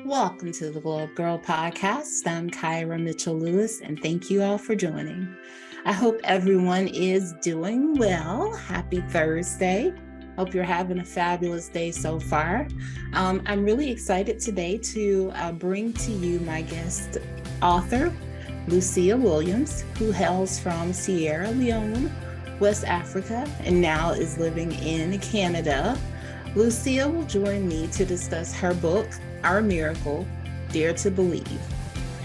Welcome to the Gyrl podcast. I'm Kyra Mitchell Lewis, and thank you all for joining. I hope everyone is doing well. Happy Thursday. Hope you're having a fabulous day so far. I'm really excited today to bring to you my guest author, Lucia Williams, who hails from Sierra Leone, West Africa, and now is living in Canada. Lucia will join me to discuss her book, Our Miracle, Dare to Believe.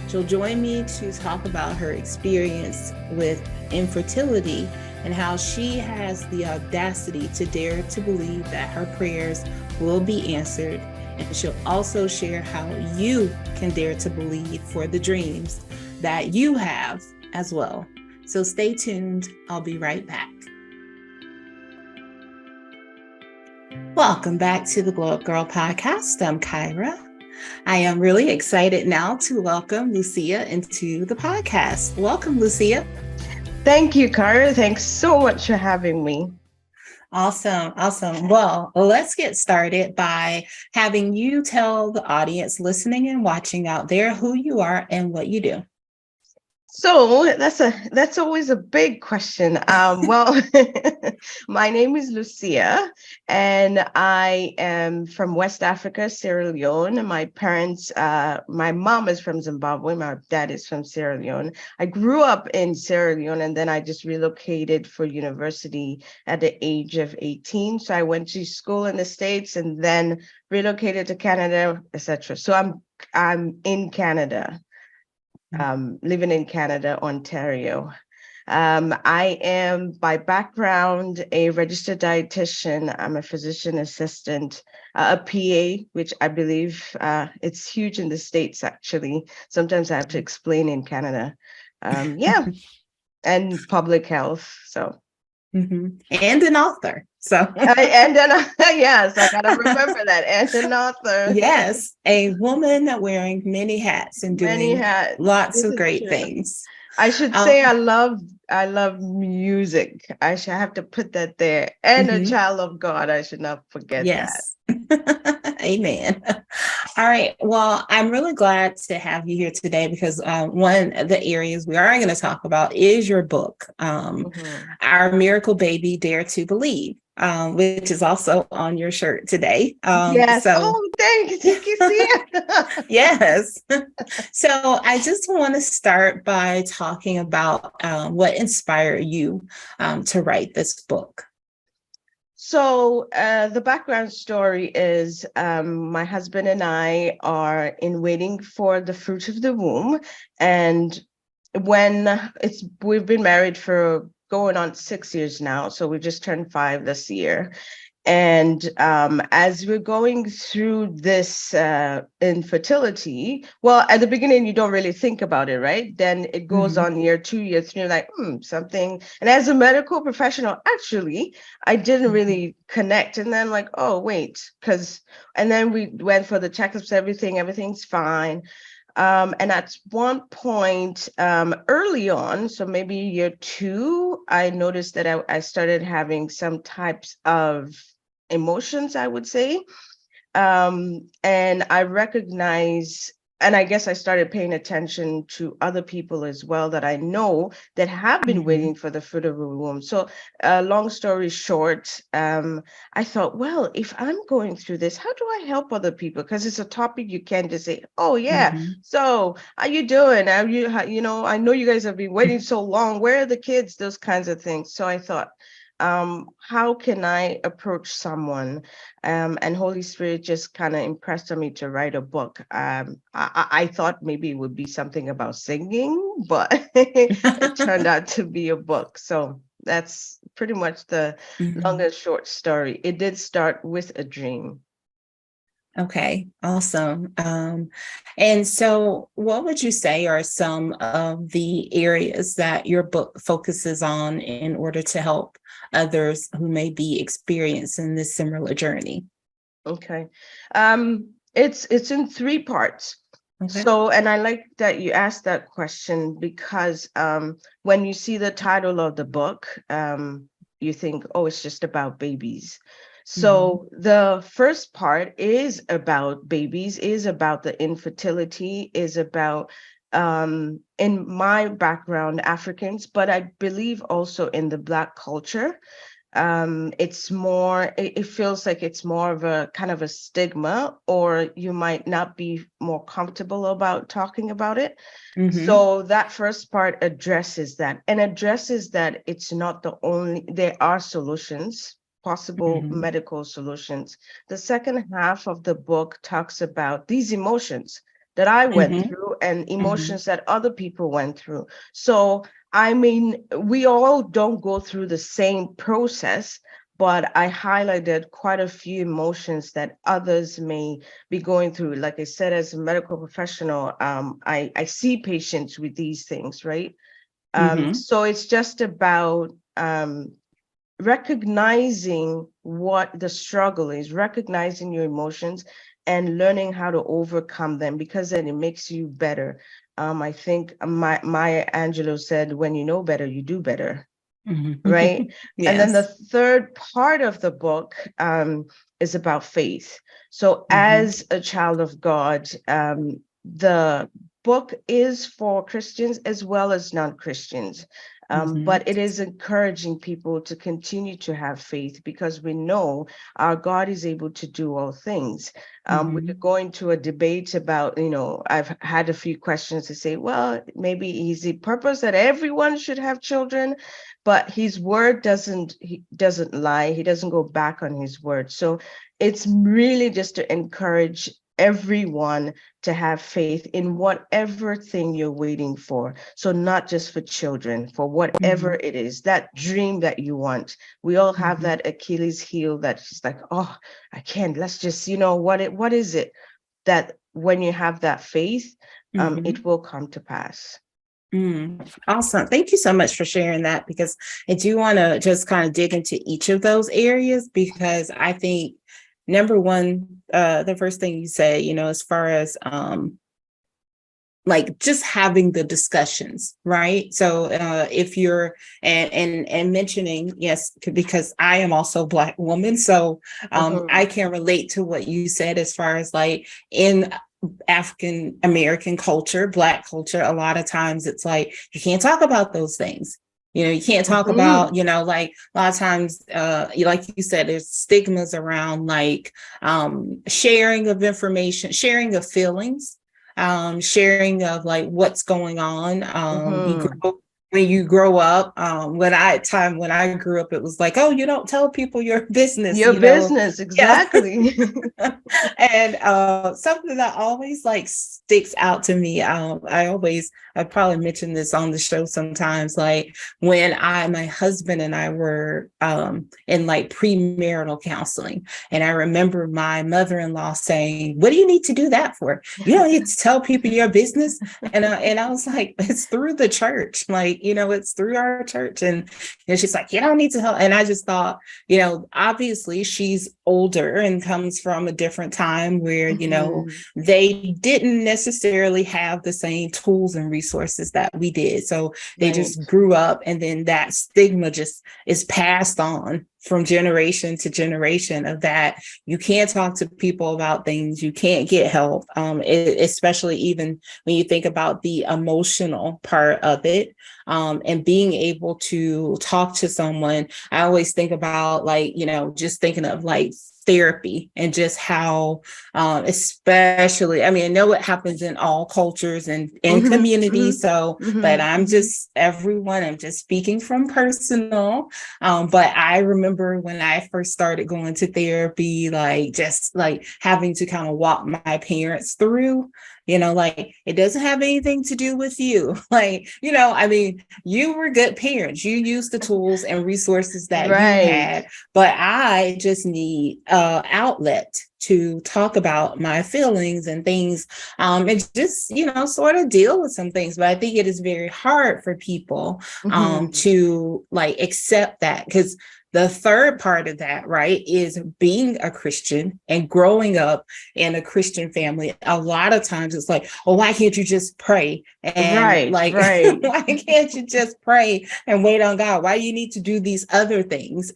She'll join me to talk about her experience with infertility and how she has the audacity to dare to believe that her prayers will be answered. And she'll also share how you can dare to believe for the dreams that you have as well. So stay tuned. I'll be right back. Welcome back to the Glow Up Gyrl podcast. I'm Kyra. I am really excited now to welcome Lucia into the podcast. Welcome, Lucia. Thank you, Kyra. Thanks so much for having me. Awesome. Well, let's get started by having you tell the audience listening and watching out there who you are and what you do. So that's always a big question. Well, my name is Lucia, and I am from West Africa, Sierra Leone. My parents, my mom is from Zimbabwe. My dad is from Sierra Leone. I grew up in Sierra Leone, and then I just relocated for university at the age of 18. So I went to school in the States, and then relocated to Canada, etc. So I'm in Canada. Living in Canada, Ontario. I am by background a registered dietitian. I'm a physician assistant, a PA, which I believe it's huge in the States, actually. Sometimes I have to explain in Canada. And public health. So. Mm-hmm. And an author. So yes, I gotta remember that. And an author. Yes, a woman wearing many hats and doing lots of great things. I should say I love music. I should have to put that there. And a child of God. I should not forget that. Amen. All right. Well, I'm really glad to have you here today because one of the areas we are going to talk about is your book, Our Miracle Baby, Dare to Believe, which is also on your shirt today. Yes. So, thank you. You see it? Yes. So I just want to start by talking about what inspired you to write this book. So the background story is my husband and I are in waiting for the fruit of the womb. And we've been married for going on 6 years now. So we just turned 5 this year. And as we're going through this infertility, well, at the beginning, you don't really think about it, right? Then it goes on year 2, year 3, you're like, something. And as a medical professional, actually, I didn't really connect. And then like, oh, wait, and then we went for the checkups, everything's fine. And at one point early on, so maybe year 2, I noticed that I started having some types of emotions, I would say. And I recognize, and I guess I started paying attention to other people as well that I know that have been waiting for the fruit of the womb. So long story short, I thought, well, if I'm going through this, how do I help other people? Because it's a topic you can't just say, oh, yeah. So how you doing? I know you guys have been waiting so long. Where are the kids? Those kinds of things. So I thought, how can I approach someone? And Holy Spirit just kind of impressed on me to write a book. I thought maybe it would be something about singing, but it turned out to be a book. So that's pretty much the long and short story. It did start with a dream. Okay, awesome. And so what would you say are some of the areas that your book focuses on in order to help others who may be experiencing this similar journey? Okay. It's in 3 parts. Okay. So, and I like that you asked that question because when you see the title of the book, you think, oh, it's just about babies. So the first part is about babies, is about the infertility, is about in my background, Africans, but I believe also in the Black culture. It's more, it feels like it's more of a kind of a stigma, or you might not be more comfortable about talking about it. So that first part addresses that, and addresses that it's not the only, there are solutions, possible medical solutions. The second half of the book talks about these emotions that I went through and emotions that other people went through. So, I mean, we all don't go through the same process, but I highlighted quite a few emotions that others may be going through. Like I said, as a medical professional, I see patients with these things, right? So it's just about recognizing what the struggle is, recognizing your emotions and learning how to overcome them, because then it makes you better. I think Maya Angelou said, when you know better, you do better. Right. And then the Yes. third part of the book is about faith. So as a child of God, the book is for Christians as well as non-Christians. But it is encouraging people to continue to have faith, because we know our God is able to do all things. We could go into a debate about, I've had a few questions to say, well, maybe is the purpose that everyone should have children, but his word he doesn't lie. He doesn't go back on his word. So it's really just to encourage everyone to have faith in whatever thing you're waiting for. So not just for children, for whatever it is, that dream that you want. We all have that Achilles heel that's just like, oh, I can't. Let's just, what is it that when you have that faith, it will come to pass. Awesome. Thank you so much for sharing that, because I do want to just kind of dig into each of those areas, because I think number one, the first thing you say, as far as like just having the discussions, right? So if you're and mentioning, yes, because I am also a Black woman, so I can relate to what you said as far as like in African American culture, Black culture, a lot of times it's like you can't talk about those things. You can't talk about, like a lot of times, like you said, there's stigmas around like sharing of information, sharing of feelings, sharing of like what's going on. When you grow up, when I grew up, it was like, oh, you don't tell people your business, Your business, exactly. Yeah. And something that always like sticks out to me, I probably mentioned this on the show sometimes, like when my husband and I were in like premarital counseling, and I remember my mother-in-law saying, what do you need to do that for? You don't need to tell people your business. And I was like, it's through the church, like, it's through our church. And she's like, you don't need to help. And I just thought, obviously she's older and comes from a different time where, they didn't necessarily have the same tools and resources that we did. So they just grew up, and then that stigma just is passed on from generation to generation of that. You can't talk to people about things. You can't get help, especially even when you think about the emotional part of it, and being able to talk to someone. I always think about like, just thinking of like therapy and just how, especially, I mean, I know it happens in all cultures and communities. So, but I'm just speaking from personal. But I remember when I first started going to therapy, like just like having to kind of walk my parents through, like it doesn't have anything to do with you. Like, I mean, you were good parents. You used the tools and resources that you had, but I just need outlet to talk about my feelings and things, and just, sort of deal with some things. But I think it is very hard for people to like accept that, because the third part of that, right, is being a Christian and growing up in a Christian family. A lot of times it's like, oh, why can't you just pray? And Right, like, right. why can't you just pray and wait on God? Why do you need to do these other things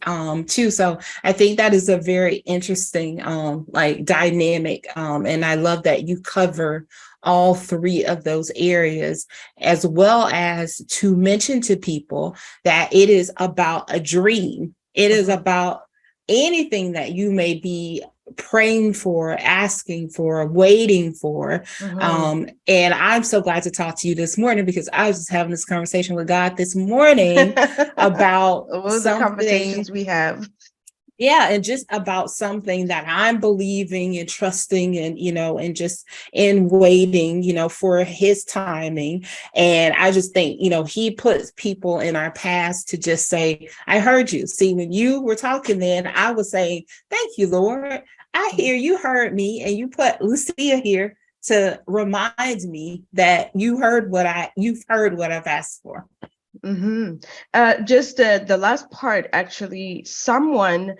too? So I think that is a very interesting like dynamic. And I love that you cover all three of those areas, as well as to mention to people that it is about a dream. It is about anything that you may be praying for, asking for, waiting for. And I'm so glad to talk to you this morning, because I was just having this conversation with God this morning about All the something. conversations we have. Yeah, and just about something that I'm believing and trusting and, and just in waiting, for his timing. And I just think, he puts people in our past to just say, I heard you. See, when you were talking then, I was saying, thank you, Lord. I hear you heard me, and you put Lucia here to remind me that you've heard what I've asked for. Just the last part, actually, someone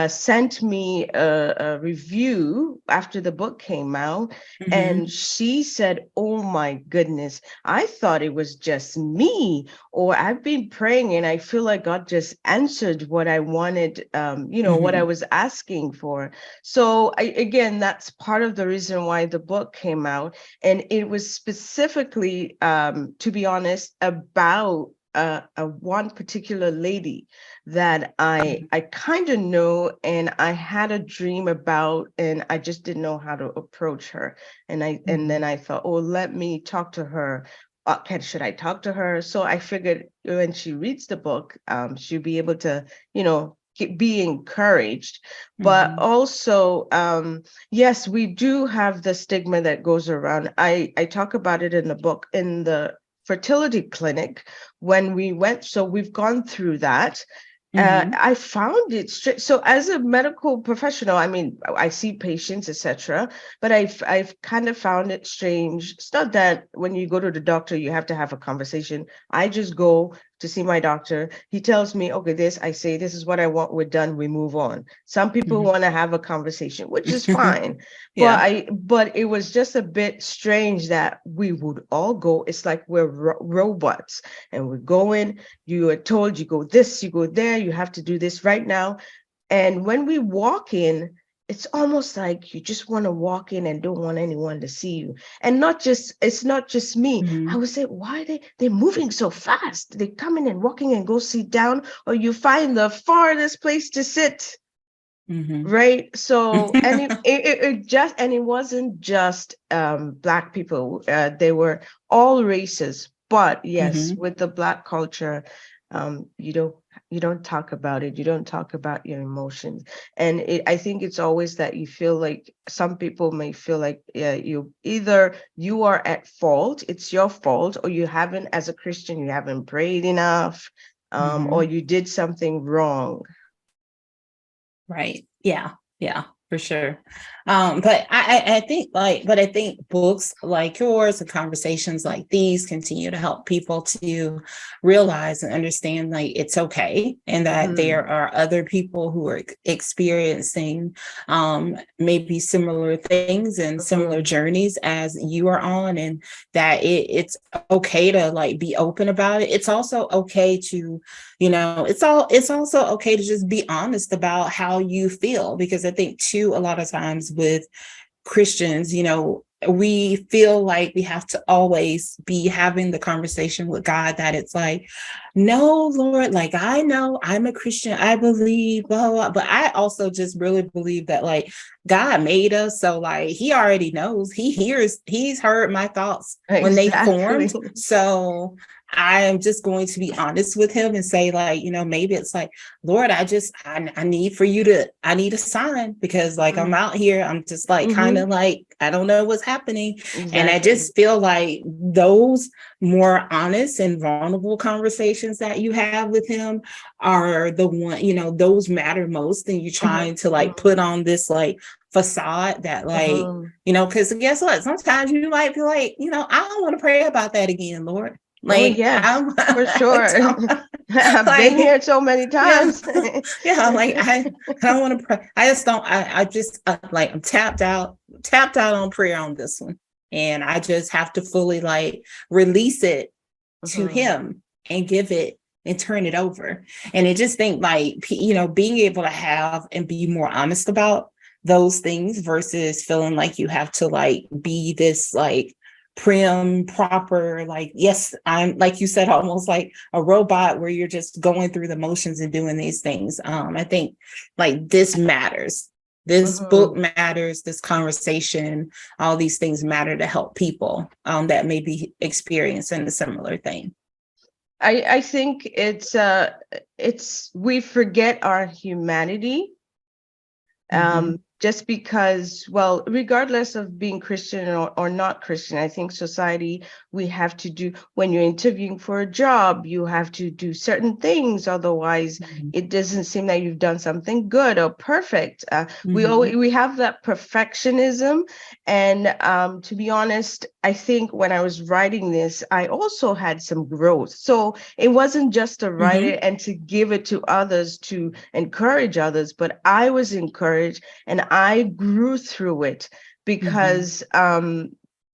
sent me a review after the book came out, and she said, oh my goodness, I thought it was just me, or I've been praying and I feel like God just answered what I wanted, what I was asking for. So again, that's part of the reason why the book came out. And it was specifically, to be honest, about one particular lady that I kind of know, and I had a dream about, and I just didn't know how to approach her. And then I thought, oh, let me talk to her. Should I talk to her? So I figured when she reads the book, she'll be able to, be encouraged. But also, yes, we do have the stigma that goes around. I talk about it in the book, in the fertility clinic when we went. So we've gone through that. I found it so as a medical professional, I mean, I see patients, etc., but I've kind of found it strange. It's not that when you go to the doctor, you have to have a conversation. I just go to see my doctor. He tells me, okay, I say, this is what I want. We're done. We move on. Some people want to have a conversation, which is fine. Yeah. But it was just a bit strange that we would all go. It's like we're robots, and we're going. You are told you go this, you go there. You have to do this right now. And when we walk in, it's almost like you just want to walk in and don't want anyone to see you. And it's not just me. I would say, why are they're moving so fast? They come in and walking and go sit down, or you find the farthest place to sit. Right. So, and it wasn't just Black people. They were all races. But yes, with the Black culture, you don't talk about it. You don't talk about your emotions. And I think it's always that you feel like, some people may feel like you are at fault, it's your fault, or you haven't, as a Christian, you haven't prayed enough, or you did something wrong. Right. Yeah, for sure. But I think books like yours and conversations like these continue to help people to realize and understand, like, it's okay, and that there are other people who are experiencing maybe similar things and similar journeys as you are on, and that it's okay to like be open about it. It's also okay to, it's also okay to just be honest about how you feel, because I think too, a lot of times with Christians, we feel like we have to always be having the conversation with God, that it's like, no, Lord, like, I know I'm a Christian, I believe, blah, blah, but I also just really believe that, like, God made us, so like he already knows, he's heard my thoughts when they formed. So I am just going to be honest with him and say, like, maybe it's like, Lord, I need I need a sign, because like I'm out here, I'm just like kind of like, I don't know what's happening. And I just feel like those more honest and vulnerable conversations that you have with him are the one, those matter most than you trying to like put on this like facade that like, because guess what? Sometimes you might be like, I don't want to pray about that again, Lord. Oh Like yes, I'm for sure. I've been like, here so many yeah, times. yeah, like I don't want to pray. I just don't, I just like I'm tapped out on prayer on this one. And I just have to fully like release it to Mhm. him and give it and turn it over. And I just think like, you know, being able to have and be more honest about those things versus feeling like you have to like be this like prim, proper, like, yes, I'm like you said, almost like a robot where you're just going through the motions and doing these things. I think like this matters. This book Mhm. matters, this conversation, all these things matter to help people that may be experiencing a similar thing. I think it's we forget our humanity, Mm-hmm. just because, well, regardless of being Christian or not Christian, I think society, we have to do, when you're interviewing for a job, you have to do certain things. Otherwise, Mm-hmm. it doesn't seem like you've done something good or perfect. Mm-hmm. We have that perfectionism. And to be honest, I think when I was writing this, I also had some growth. So it wasn't just to write Mm-hmm. it and to give it to others to encourage others, but I was encouraged and I grew through it Mm-hmm. because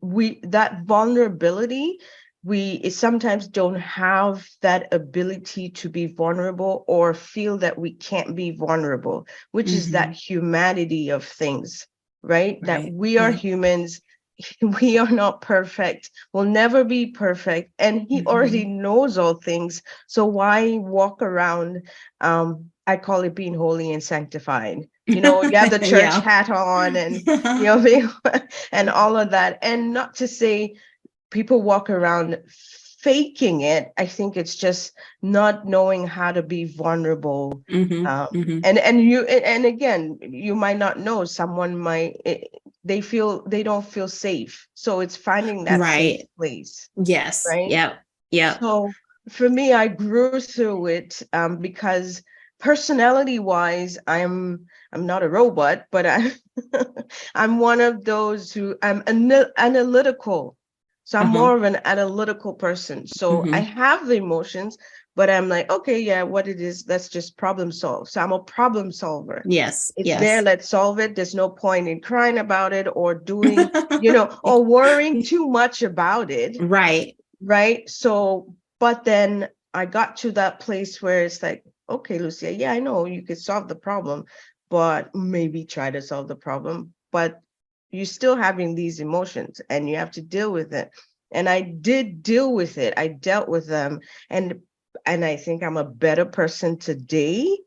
we that vulnerability, we sometimes don't have that ability to be vulnerable or feel that we can't be vulnerable, which is that Mm-hmm. humanity of things, right? That Right. we are Yeah. humans. We are not perfect. We'll never be perfect. And he already Mm-hmm. knows all things. So why walk around? I call it being holy and sanctified. You have the church Yeah. hat on and and all of that. And not to say people walk around faking it. I think it's just not knowing how to be vulnerable. Mm-hmm. Mm-hmm. And again, you might not know, someone might, they don't feel safe, so it's finding that safe Right. place, Yes. right? Yep. Yep. So for me, I grew through it, because personality wise, I'm not a robot, but I I'm one of those who I'm analytical. So I'm Uh-huh. more of an analytical person. So I Mm-hmm. have the emotions, but I'm like, okay, yeah, what it is, let's just problem solve. So I'm a problem solver. Yes. It's there, Yes. let's solve it. There's no point in crying about it or doing, or worrying too much about it. Right. Right. So, but then I got to that place where it's like, okay, Lucia, yeah, I know you could solve the problem, but maybe try to solve the problem, but you're still having these emotions and you have to deal with it. And I did deal with it. I dealt with them. And I think I'm a better person today,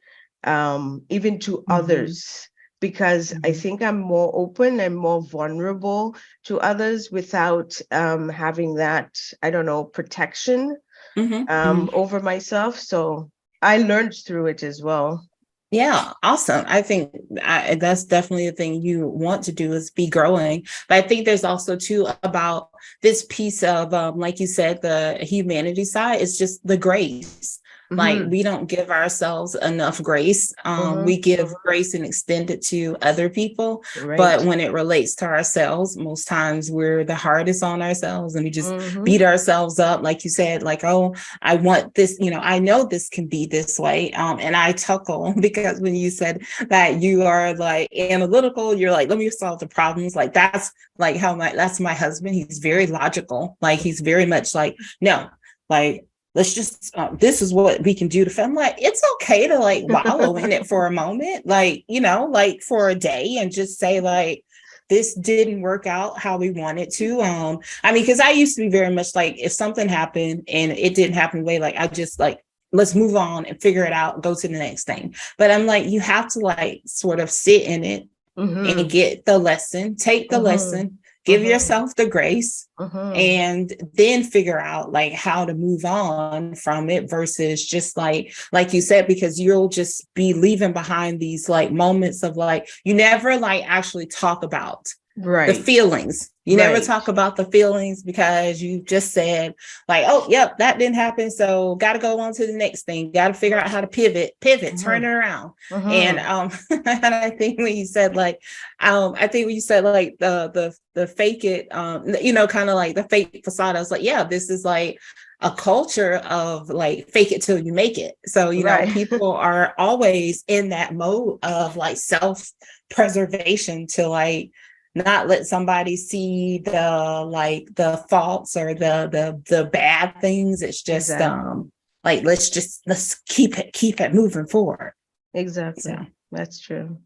even to Mm-hmm. others, because I Mm-hmm. think I'm more open and more vulnerable to others without having that, I don't know, protection Mm-hmm. Mm-hmm. over myself. So I learned through it as well. Yeah, awesome. I think that's definitely a thing you want to do is be growing. But I think there's also too about this piece of, like you said, the humanity side is just the grace. Like Mm-hmm, we don't give ourselves enough grace. mm-hmm, We give grace and extend it to other people. But right. when it relates to ourselves, most times we're the hardest on ourselves and we just Mm-hmm. beat ourselves up. Like you said, like, oh, I want this, I know this can be this way. And I chuckle because when you said that you are like analytical, you're like, let me solve the problems. Like that's like that's my husband. He's very logical. Like he's very much like, no, like, let's just, this is what we can do to film. Like, it's okay to like wallow in it for a moment, like, like for a day and just say like, this didn't work out how we wanted to. I mean, because I used to be very much like, if something happened and it didn't happen the way, like, I just like, let's move on and figure it out, go to the next thing. But I'm like, you have to like sort of sit in it and Mm-hmm, get the lesson, take the mm-hmm, lesson, give mm-hmm, yourself the grace, mm-hmm. and then figure out like how to move on from it versus just like you said, because you'll just be leaving behind these like moments of like, you never like actually talk about the Right. feelings. You never Right. talk about the feelings because you just said like, oh, yep, that didn't happen. So got to go on to the next thing. Got to figure out how to pivot, turn Mm-hmm. it around. And Mm-hmm. and I think when you said like, I think when you said like the fake it, kind of like the fake facade, I was like, yeah, this is like a culture of like fake it till you make it. So, Right. people are always in that mode of like self preservation to like not let somebody see the faults or the bad things. It's just Exactly. like let's keep it moving forward. So Exactly. That's true.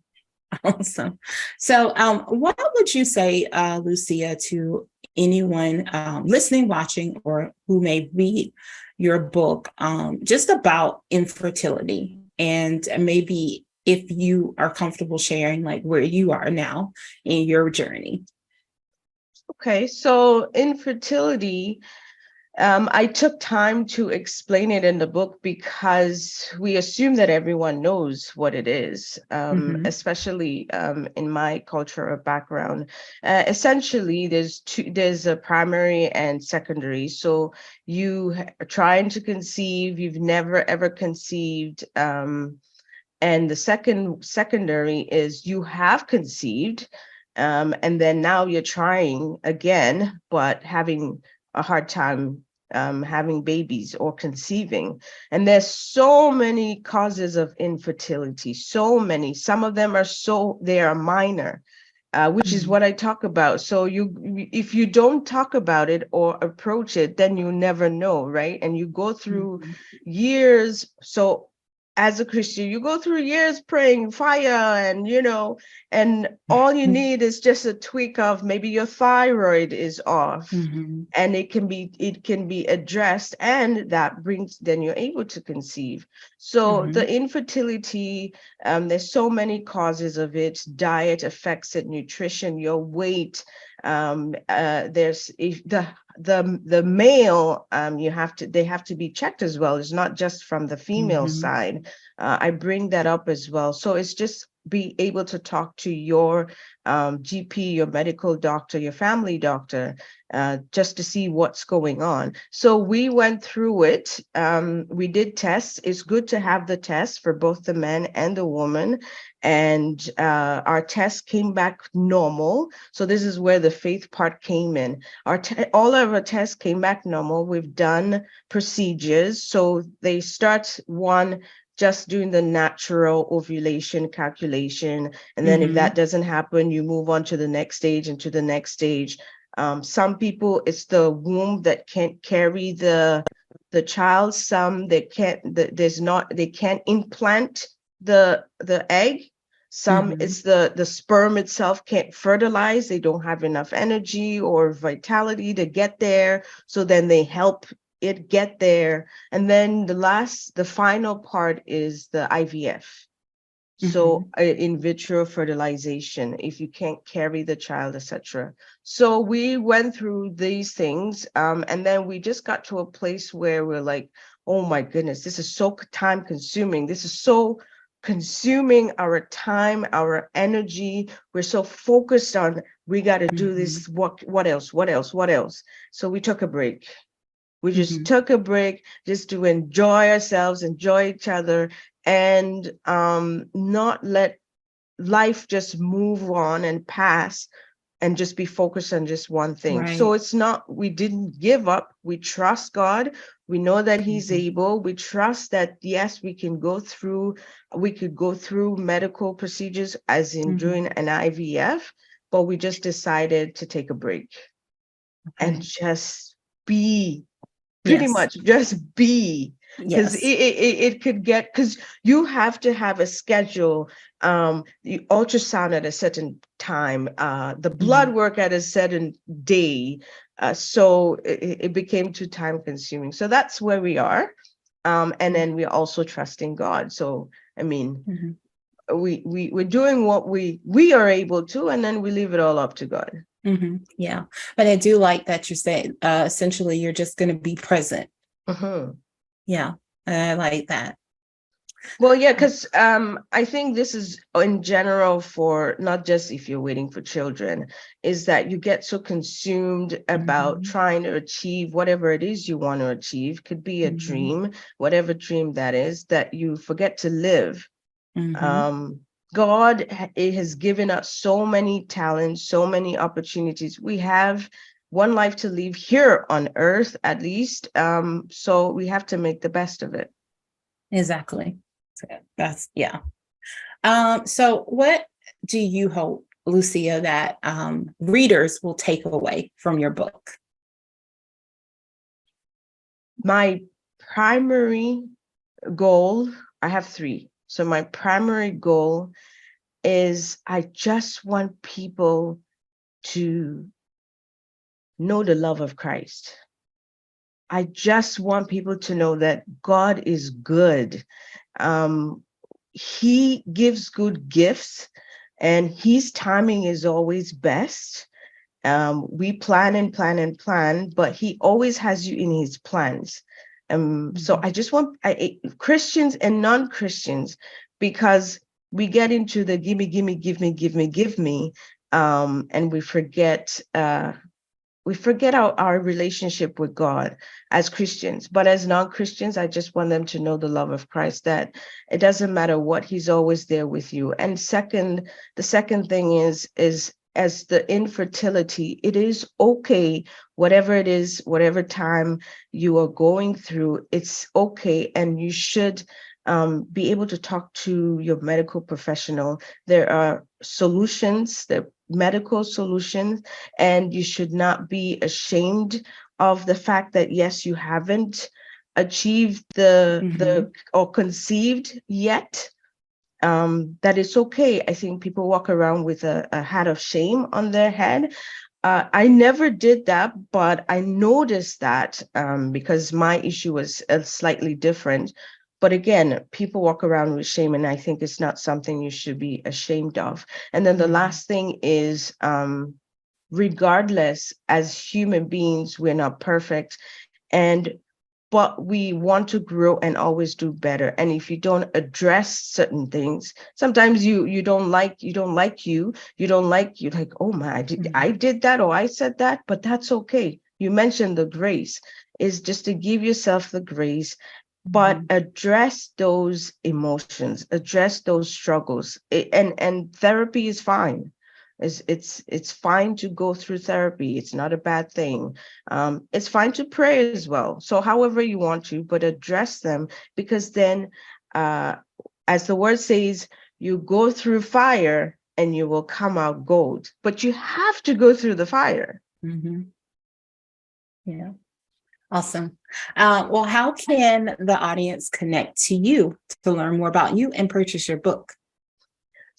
awesome. So what would you say, Lucia, to anyone listening, watching, or who may read your book just about infertility, and maybe if you are comfortable sharing like where you are now in your journey? Okay, so infertility, I took time to explain it in the book because we assume that everyone knows what it is, Mm-hmm. especially in my culture or background. Essentially, there's a primary and secondary. So you are trying to conceive, you've never ever conceived. And the secondary is you have conceived, and then now you're trying again, but having a hard time having babies or conceiving. And there's so many causes of infertility, so many. Some of them they are minor, which is what I talk about. So if you don't talk about it or approach it, then you never know, right? And you go through Mm-hmm. years. So as a Christian, you go through years praying fire, and all you need is just a tweak of maybe your thyroid is off, Mm-hmm. and it can be addressed, and that brings, then you're able to conceive. So Mm-hmm. the infertility, there's so many causes of it. Diet affects it, nutrition, your weight. There's if the male, they have to be checked as well. It's not just from the female Mm-hmm. side. I bring that up as well. So it's just be able to talk to your GP, your medical doctor, your family doctor, just to see what's going on. So we went through it. We did tests. It's good to have the test for both the men and the woman. And our test came back normal. So this is where the faith part came in. All of our tests came back normal. We've done procedures. So they start one just doing the natural ovulation calculation. And then if Mm-hmm. that doesn't happen, you move on to the next stage and to the next stage. Some people, it's the womb that can't carry the child. Some they can't. They can't implant the egg. Some Mm-hmm. it's the sperm itself can't fertilize. They don't have enough energy or vitality to get there. So then they help it get there. And then the final part is the IVF. Mm-hmm. So in vitro fertilization, if you can't carry the child, etc. So we went through these things, and then we just got to a place where we're like, oh my goodness, this is so time consuming. This is so consuming our time, our energy. We're so focused on, we got to do Mm-hmm. this. What else? What else? What else? So we took a break. We just Mm-hmm. took a break just to enjoy ourselves, enjoy each other, and not let life just move on and pass and just be focused on just one thing. So Right. it's not, we didn't give up. We trust God. We know that He's Mm-hmm. able. We trust that, yes, we could go through medical procedures as in Mm-hmm. doing an IVF, but we just decided to take a break and Okay. just be, pretty Yes. much just be, because Yes. it could get, because you have to have a schedule, the ultrasound at a certain time, the Mm-hmm. blood work at a certain day, so it became too time consuming. So that's where we are, and then we're also trusting God. So I mean, Mm-hmm. we're doing what we are able to, and then we leave it all up to God. Mm-hmm. Yeah. But I do like that you're saying essentially you're just going to be present. Mhm. Yeah. I like that. Well, yeah, because I think this is in general for not just if you're waiting for children, is that you get so consumed about trying to achieve whatever it is you want to achieve, could be a dream, whatever dream that is, that you forget to live. God has given us so many talents, so many opportunities. We have one life to live here on earth, at least. So we have to make the best of it. Exactly. That's yeah. So what do you hope, Lucia, that readers will take away from your book? My primary goal, I have three. So my primary goal is I just want people to know the love of Christ. I just want people to know that God is good. He gives good gifts, and his timing is always best. We plan and plan and plan, but he always has you in his plans. So I just want Christians and non-Christians, because we get into the gimme, gimme, give me, give me, give me, and we forget our relationship with God as Christians. But as non-Christians, I just want them to know the love of Christ, that it doesn't matter what, he's always there with you. And the second thing is as the infertility, it is okay, whatever it is, whatever time you are going through, it's okay. And you should be able to talk to your medical professional. There are solutions, there are medical solutions, and you should not be ashamed of the fact that, yes, you haven't achieved the or conceived yet. That it's okay. I think people walk around with a hat of shame on their head. I never did that, but I noticed that because my issue was slightly different. But again, people walk around with shame, and I think it's not something you should be ashamed of. And then the last thing is, regardless, as human beings, we're not perfect. But we want to grow and always do better. And if you don't address certain things, sometimes you don't like you, like, oh my, I did that, or I said that, but that's okay. You mentioned the grace is just to give yourself the grace, but address those emotions, address those struggles. And therapy is fine. It's fine to go through therapy. It's not a bad thing. It's fine to pray as well. So however you want to, but address them, because then, as the word says, you go through fire and you will come out gold. But you have to go through the fire. Yeah. Awesome. Well, how can the audience connect to you to learn more about you and purchase your book?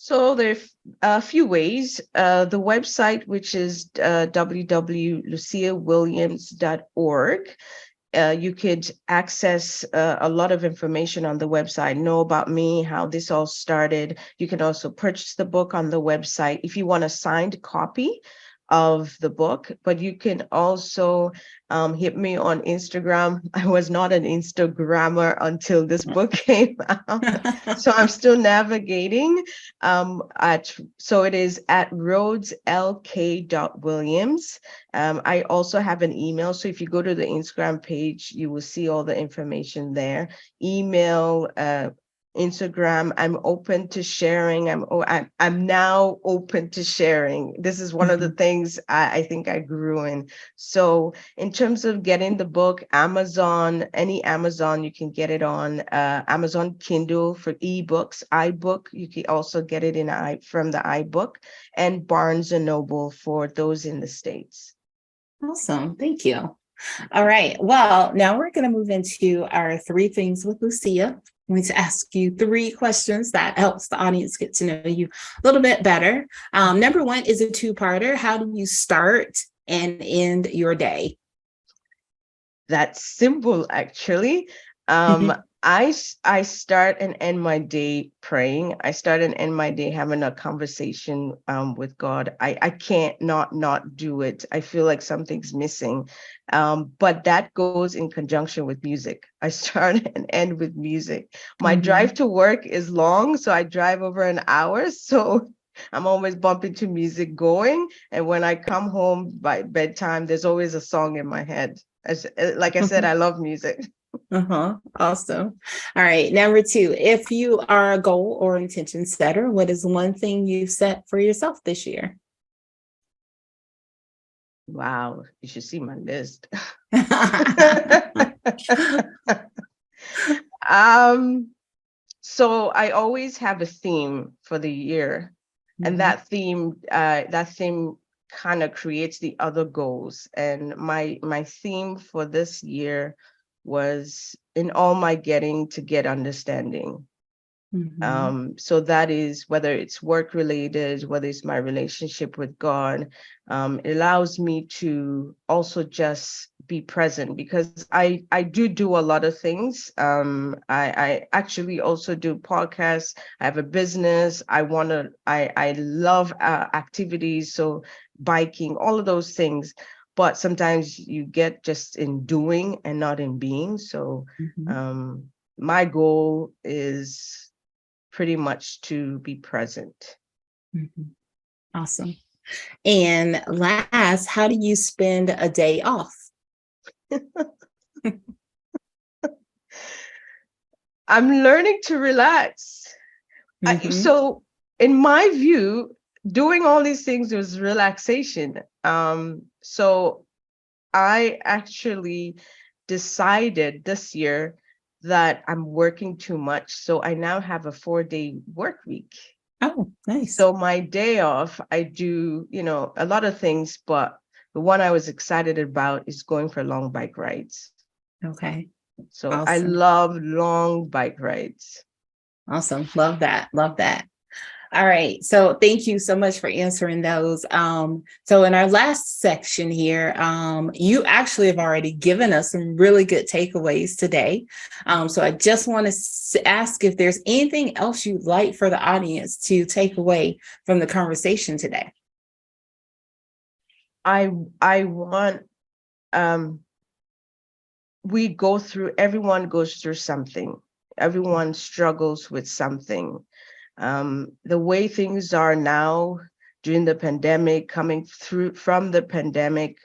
So there's a few ways. The website, which is www.luciawilliams.org. You could access a lot of information on the website, know about me, how this all started. You can also purchase the book on the website if you want a signed copy of the book, but you can also hit me on Instagram. I was not an Instagrammer until this book came out, so I'm still navigating. So it is at rhodeslk.williams. I also have an email, so if you go to the Instagram page, you will see all the information there. Email, Instagram, I'm open to sharing. I'm now open to sharing. This is one of the things I think I grew in. So in terms of getting the book, Amazon, any Amazon, you can get it on Amazon Kindle for ebooks, iBook. You can also get it from the iBook, and Barnes and Noble for those in the States. Awesome. Thank you. All right. Well, now we're going to move into our 3 things with Lucia. I'm going to ask you 3 questions that helps the audience get to know you a little bit better. Number 1 is a 2-parter. How do you start and end your day? That's simple, actually. I start and end my day praying. I start and end my day having a conversation with God. I can't not do it. I feel like something's missing. But that goes in conjunction with music. I start and end with music. My drive to work is long, so I drive over an hour. So I'm always bumping to music going. And when I come home by bedtime, there's always a song in my head. Like I said, I love music. Awesome. All right. Number two, if you are a goal or intention setter, what is one thing you've set for yourself this year? Wow, you should see my list. So I always have a theme for the year, and that theme kind of creates the other goals. And my theme for this year was in all my getting to get understanding. So that is whether it's work related, whether it's my relationship with God, it allows me to also just be present because I do a lot of things. I actually also do podcasts. I have a business. I love activities. So biking, all of those things. But sometimes you get just in doing and not in being. So my goal is pretty much to be present. Awesome. And last, how do you spend a day off? I'm learning to relax. So in my view, doing all these things was relaxation. So I actually decided this year that I'm working too much. So I now have a 4-day work week. Oh, nice. So my day off, I do, a lot of things, but the one I was excited about is going for long bike rides. Okay. So awesome. I love long bike rides. Awesome. Love that. Love that. All right. So thank you so much for answering those. So in our last section here, you actually have already given us some really good takeaways today. So I just want to ask if there's anything else you'd like for the audience to take away from the conversation today. I want, everyone goes through something. Everyone struggles with something. The way things are now during the pandemic, coming through from the pandemic,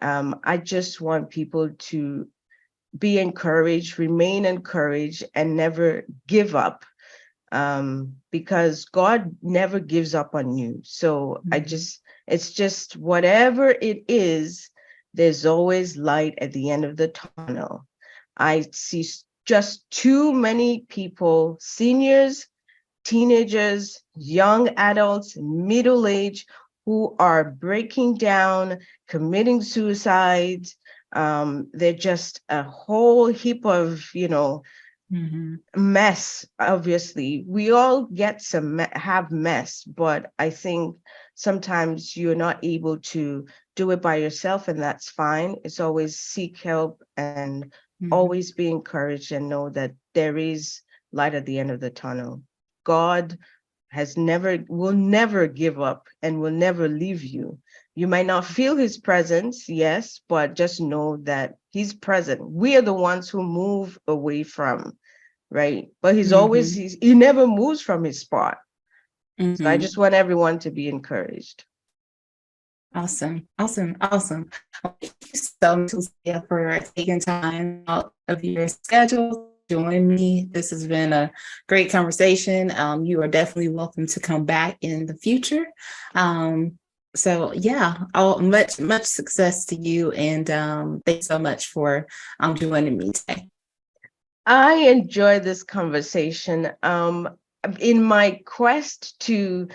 I just want people to be encouraged, remain encouraged, and never give up, because God never gives up on you. So it's just whatever it is, there's always light at the end of the tunnel. I see just too many people, seniors, teenagers, young adults, middle age, who are breaking down, committing suicide. They're just a whole heap of, mess. Obviously, we all get have mess, but I think sometimes you're not able to do it by yourself, and that's fine. It's always seek help and always be encouraged and know that there is light at the end of the tunnel. God will never give up and will never leave you. You might not feel his presence, yes, but just know that he's present. We are the ones who move away from, right? But he never moves from his spot. So I just want everyone to be encouraged. Awesome. Thank you so much, Lucia, for taking time out of your schedule to join me. This has been a great conversation. You are definitely welcome to come back in the future. So yeah, much success to you, and thanks so much for joining me today. I enjoy this conversation. In my quest to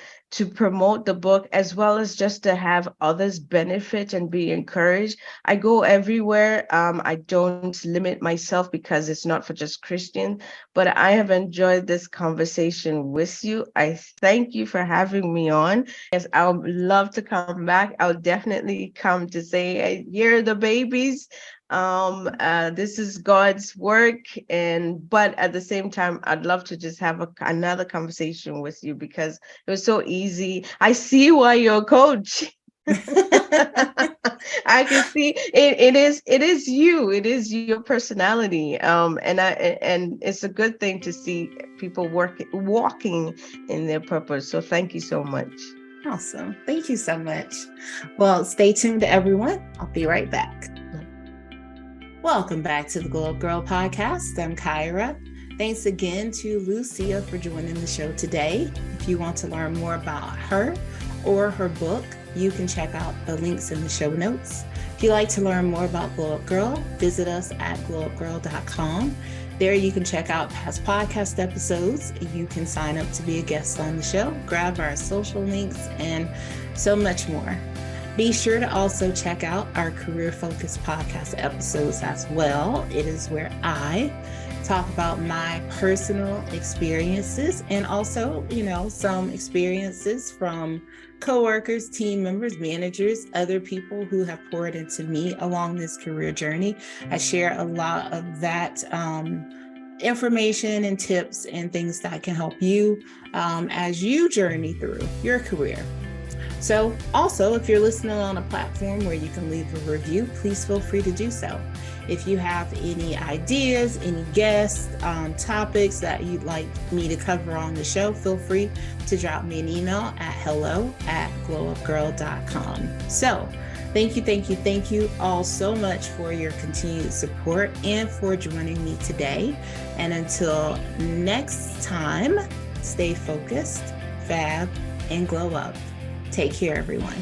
promote the book, as well as just to have others benefit and be encouraged, I go everywhere. I don't limit myself because it's not for just Christian, but I have enjoyed this conversation with you. I thank you for having me on. Yes, I would love to come back. I'll definitely come to say, hey, here are the babies. This is God's work, but at the same time, I'd love to just have another conversation with you because it was so easy. I see why you're a coach. I can see it is you. It is your personality. And it's a good thing to see people walking in their purpose. So thank you so much. Awesome. Thank you so much. Well, stay tuned, everyone. I'll be right back. Welcome back to the Glow Up Gyrl podcast. I'm Kyra. Thanks again to Lucia for joining the show today. If you want to learn more about her or her book, you can check out the links in the show notes. If you'd like to learn more about Glow Up Gyrl, visit us at glowupgirl.com. There you can check out past podcast episodes. You can sign up to be a guest on the show, grab our social links, and so much more. Be sure to also check out our career-focused podcast episodes as well. It is where I talk about my personal experiences and also, some experiences from coworkers, team members, managers, other people who have poured into me along this career journey. I share a lot of that information and tips and things that can help you as you journey through your career. So also, if you're listening on a platform where you can leave a review, please feel free to do so. If you have any ideas, any guest topics that you'd like me to cover on the show, feel free to drop me an email at hello@glowupgirl.com. So thank you all so much for your continued support and for joining me today. And until next time, stay focused, fab, and glow up. Take care, everyone.